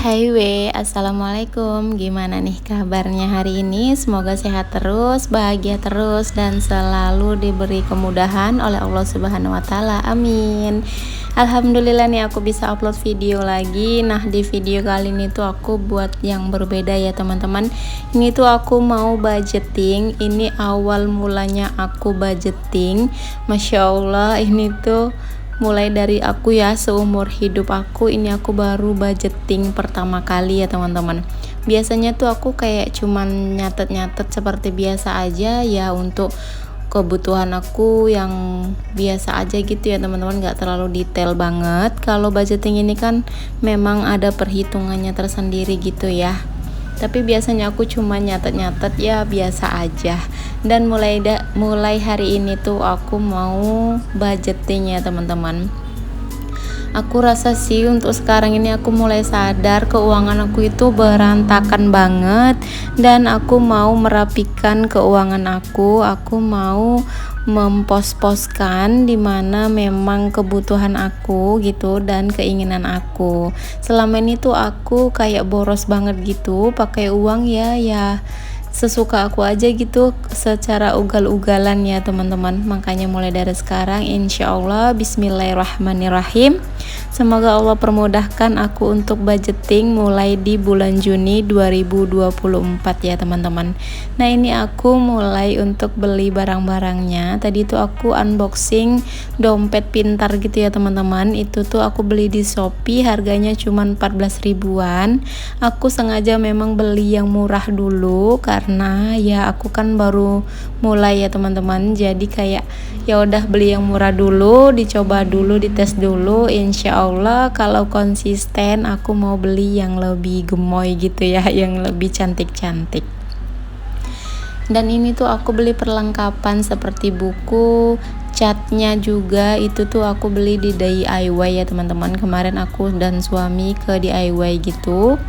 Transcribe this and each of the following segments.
Hai Assalamualaikum. Gimana nih kabarnya hari ini? Semoga sehat terus, bahagia terus, dan selalu diberi kemudahan oleh Allah Subhanahu wa Ta'ala. Amin. Alhamdulillah nih aku bisa upload video lagi. Nah, di video kali ini tuh aku buat yang berbeda ya teman-teman. Ini tuh aku mau budgeting. Ini awal mulanya aku budgeting. Masya Allah, ini tuh mulai dari aku ya, seumur hidup aku ini aku baru budgeting pertama kali ya teman-teman. Biasanya tuh aku kayak cuman nyatet-nyatet seperti biasa aja ya, untuk kebutuhan aku yang biasa aja gitu ya teman-teman, gak terlalu detail banget. Kalau budgeting ini kan memang ada perhitungannya tersendiri gitu ya, tapi biasanya aku cuma nyatet-nyatet ya biasa aja. Dan mulai hari ini tuh aku mau budgeting ya teman-teman. Aku rasa sih untuk sekarang ini aku mulai sadar keuangan aku itu berantakan banget, dan aku mau merapikan keuangan aku. Aku mau mempos-poskan dimana memang kebutuhan aku gitu dan keinginan aku. Selama ini tuh aku kayak boros banget gitu, pakai uang ya sesuka aku aja gitu, secara ugal-ugalan ya teman-teman. Makanya mulai dari sekarang insya Allah bismillahirrahmanirrahim, semoga Allah permudahkan aku untuk budgeting mulai di bulan Juni 2024 ya teman-teman. Nah, ini aku mulai untuk beli barang-barangnya. Tadi tuh aku unboxing dompet pintar gitu ya teman-teman. Itu tuh aku beli di Shopee, harganya cuma 14 ribuan. Aku sengaja memang beli yang murah dulu karena ya aku kan baru mulai ya teman-teman. Jadi kayak ya udah beli yang murah dulu, dicoba dulu, dites dulu. Insya Allah kalau konsisten aku mau beli yang lebih gemoy gitu ya, yang lebih cantik-cantik. Dan ini tuh aku beli perlengkapan seperti buku, catnya juga itu tuh aku beli di DIY ya teman-teman. Kemarin aku dan suami ke DIY gitu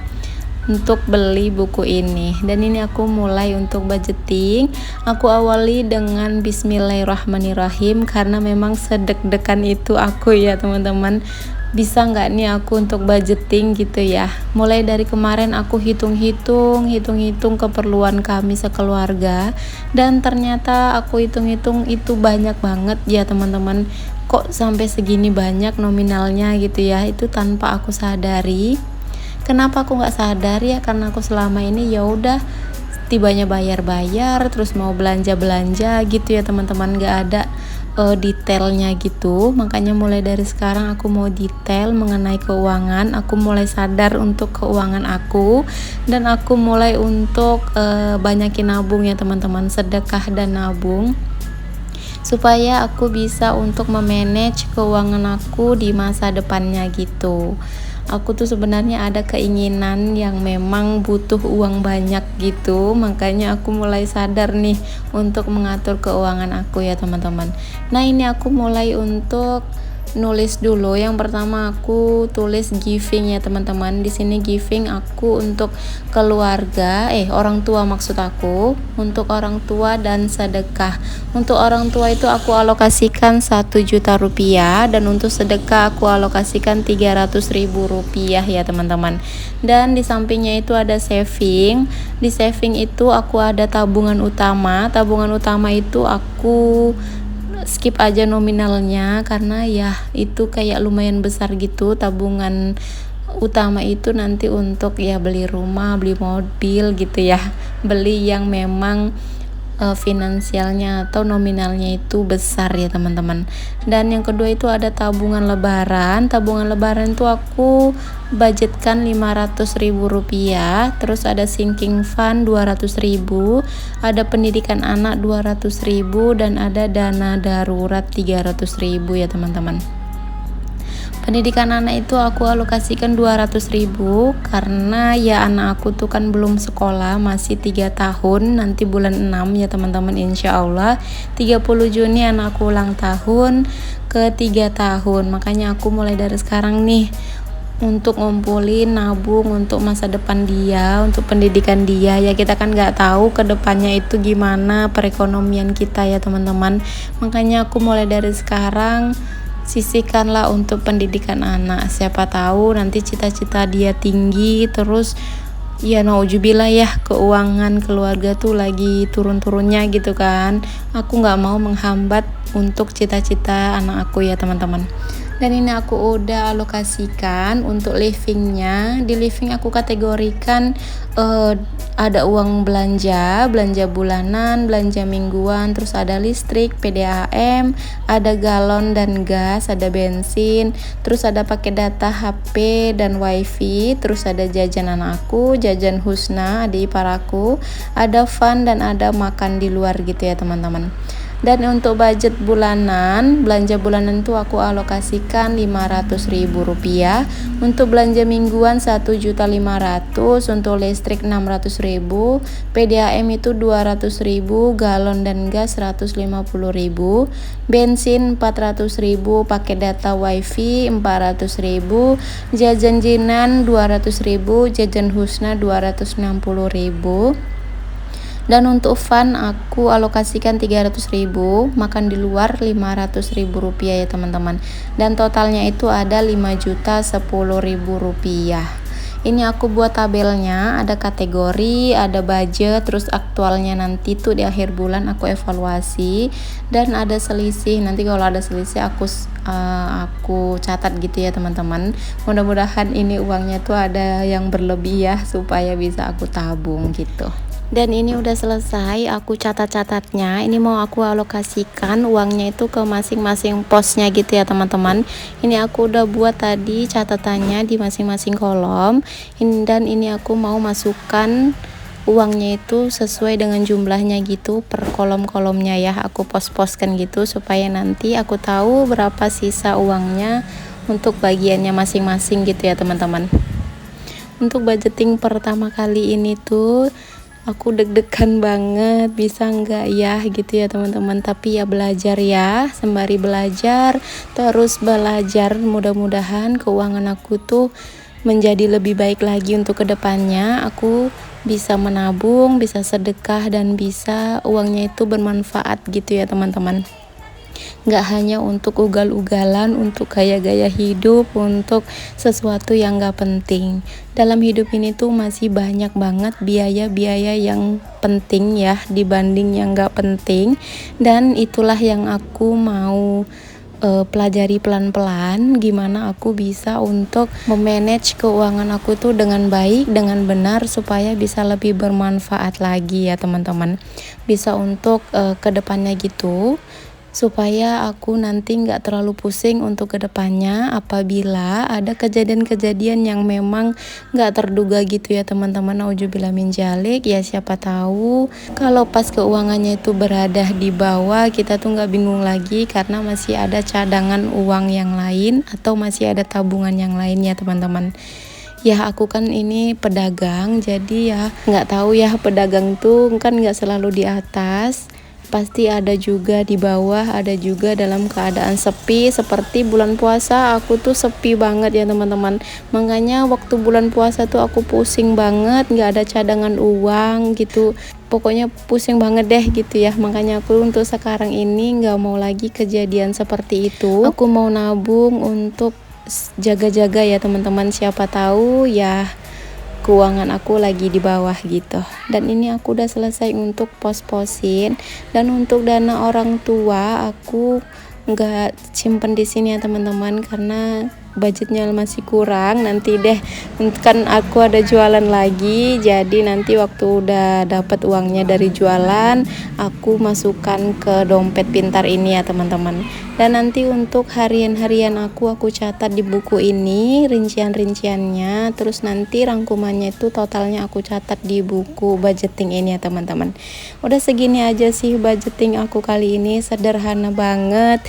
untuk beli buku ini. Dan ini aku mulai untuk budgeting. Aku awali dengan bismillahirrahmanirrahim karena memang sedek-dekan itu aku ya teman-teman. Bisa nggak nih aku untuk budgeting gitu ya. Mulai dari kemarin aku hitung-hitung keperluan kami sekeluarga, dan ternyata aku hitung-hitung itu banyak banget ya teman-teman. Kok sampai segini banyak nominalnya gitu ya, itu tanpa aku sadari. Kenapa aku nggak sadar ya? Karena aku selama ini ya udah tibanya bayar-bayar, terus mau belanja-belanja gitu ya teman-teman, nggak ada detailnya gitu. Makanya mulai dari sekarang aku mau detail mengenai keuangan. Aku mulai sadar untuk keuangan aku, dan aku mulai untuk banyakin nabung ya teman-teman, sedekah dan nabung, supaya aku bisa untuk memanage keuangan aku di masa depannya gitu. Aku tuh sebenarnya ada keinginan yang memang butuh uang banyak gitu, makanya aku mulai sadar nih untuk mengatur keuangan aku ya teman-teman. Nah, ini aku mulai untuk nulis dulu. Yang pertama aku tulis giving ya teman-teman. Di sini giving aku untuk keluarga, orang tua maksud aku, untuk orang tua dan sedekah. Untuk orang tua itu aku alokasikan 1 juta rupiah, dan untuk sedekah aku alokasikan 300 ribu rupiah ya teman-teman. Dan di sampingnya itu ada saving. Di saving itu aku ada tabungan utama. Tabungan utama itu aku skip aja nominalnya karena ya itu kayak lumayan besar gitu. Tabungan utama itu nanti untuk ya beli rumah, beli mobil gitu ya, beli yang memang finansialnya atau nominalnya itu besar ya teman-teman. Dan yang kedua itu ada tabungan lebaran. Tabungan lebaran itu aku budgetkan 500 ribu rupiah. Terus ada sinking fund 200 ribu, ada pendidikan anak 200 ribu, dan ada dana darurat 300 ribu ya teman-teman. Pendidikan anak itu aku alokasikan 200 ribu karena ya anak aku tuh kan belum sekolah, masih 3 tahun, nanti bulan 6 ya teman-teman, insya Allah 30 Juni anakku ulang tahun ke 3 tahun. Makanya aku mulai dari sekarang nih untuk ngumpulin nabung untuk masa depan dia, untuk pendidikan dia ya. Kita kan nggak tahu ke depannya itu gimana perekonomian kita ya teman-teman. Makanya aku mulai dari sekarang sisihkanlah untuk pendidikan anak. Siapa tahu nanti cita-cita dia tinggi, terus ya naujubillah ya, keuangan keluarga tuh lagi turun-turunnya gitu kan. Aku nggak mau menghambat untuk cita-cita anak aku ya teman-teman. Dan ini aku udah alokasikan untuk livingnya. Di living aku kategorikan ada uang belanja bulanan, belanja mingguan, terus ada listrik, PDAM, ada galon dan gas, ada bensin, terus ada pakai data HP dan wifi, terus ada jajan anak aku, jajan Husna adik ipar aku, ada fun dan ada makan di luar gitu ya teman-teman. Dan untuk budget bulanan, belanja bulanan itu aku alokasikan Rp500.000, untuk belanja mingguan 1.500.000, untuk listrik 600.000, PDAM itu 200.000, galon dan gas 150.000, bensin 400.000, pakai data wifi 400.000, jajan Jinan 200.000, jajan Husna 260.000. Dan untuk fun aku alokasikan 300.000, makan di luar Rp500.000 ya teman-teman. Dan totalnya itu ada Rp5.010.000. Ini aku buat tabelnya, ada kategori, ada budget, terus aktualnya nanti tuh di akhir bulan aku evaluasi, dan ada selisih. Nanti kalau ada selisih aku catat gitu ya teman-teman. Mudah-mudahan ini uangnya tuh ada yang berlebih ya, supaya bisa aku tabung gitu. Dan ini udah selesai aku catat-catatnya. Ini mau aku alokasikan uangnya itu ke masing-masing posnya gitu ya teman-teman. Ini aku udah buat tadi catatannya di masing-masing kolom. Dan ini aku mau masukkan uangnya itu sesuai dengan jumlahnya gitu per kolom-kolomnya ya. Aku pos-poskan gitu supaya nanti aku tahu berapa sisa uangnya untuk bagiannya masing-masing gitu ya teman-teman. Untuk budgeting pertama kali ini tuh aku deg-degan banget, bisa enggak ya gitu ya teman-teman. Tapi ya belajar ya, sembari belajar terus belajar, mudah-mudahan keuangan aku tuh menjadi lebih baik lagi untuk kedepannya. Aku bisa menabung, bisa sedekah, dan bisa uangnya itu bermanfaat gitu ya teman-teman. Nggak hanya untuk ugal-ugalan, untuk gaya-gaya hidup, untuk sesuatu yang nggak penting. Dalam hidup ini tuh masih banyak banget biaya-biaya yang penting ya dibanding yang nggak penting. Dan itulah yang aku mau pelajari pelan-pelan, gimana aku bisa untuk memanage keuangan aku tuh dengan baik, dengan benar, supaya bisa lebih bermanfaat lagi ya teman-teman. Bisa untuk kedepannya gitu, supaya aku nanti nggak terlalu pusing untuk kedepannya apabila ada kejadian-kejadian yang memang nggak terduga gitu ya teman-teman. Nauzubillah min dzalik, ya siapa tahu kalau pas keuangannya itu berada di bawah, kita tuh nggak bingung lagi karena masih ada cadangan uang yang lain atau masih ada tabungan yang lain ya teman-teman. Ya aku kan ini pedagang, jadi ya nggak tahu ya, pedagang tuh kan nggak selalu di atas, pasti ada juga di bawah, ada juga dalam keadaan sepi. Seperti bulan puasa aku tuh sepi banget ya teman-teman. Makanya waktu bulan puasa tuh aku pusing banget, nggak ada cadangan uang gitu. Pokoknya pusing banget deh gitu ya. Makanya aku untuk sekarang ini nggak mau lagi kejadian seperti itu. Aku mau nabung untuk jaga-jaga ya teman-teman. Siapa tahu ya keuangan aku lagi di bawah gitu. Dan ini aku udah selesai untuk pos-posin. Dan untuk dana orang tua aku nggak simpen di sini ya teman-teman, karena budgetnya masih kurang. Nanti deh, kan aku ada jualan lagi, jadi nanti waktu udah dapat uangnya dari jualan, aku masukkan ke dompet pintar ini ya teman-teman. Dan nanti untuk harian-harian aku catat di buku ini rincian-rinciannya, terus nanti rangkumannya itu totalnya aku catat di buku budgeting ini ya teman-teman. Udah segini aja sih budgeting aku kali ini, sederhana banget.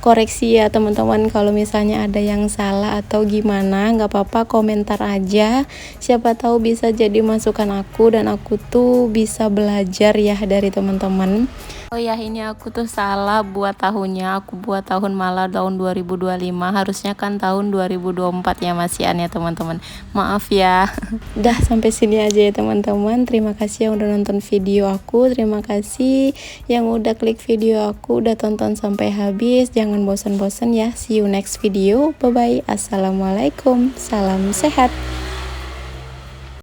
Koreksi ya teman-teman kalau misalnya ada yang salah atau gimana, nggak apa-apa, komentar aja, siapa tahu bisa jadi masukan aku dan aku tuh bisa belajar ya dari teman-teman. Oh ya, ini aku tuh salah buat tahunnya. Aku buat tahun malah tahun 2025. Harusnya kan tahun 2024 ya Masian ya teman-teman. Maaf ya. Dah sampai sini aja ya teman-teman. Terima kasih yang udah nonton video aku. Terima kasih yang udah klik video aku, udah tonton sampai habis. Jangan bosan-bosan ya. See you next video. Bye bye. Assalamualaikum. Salam sehat.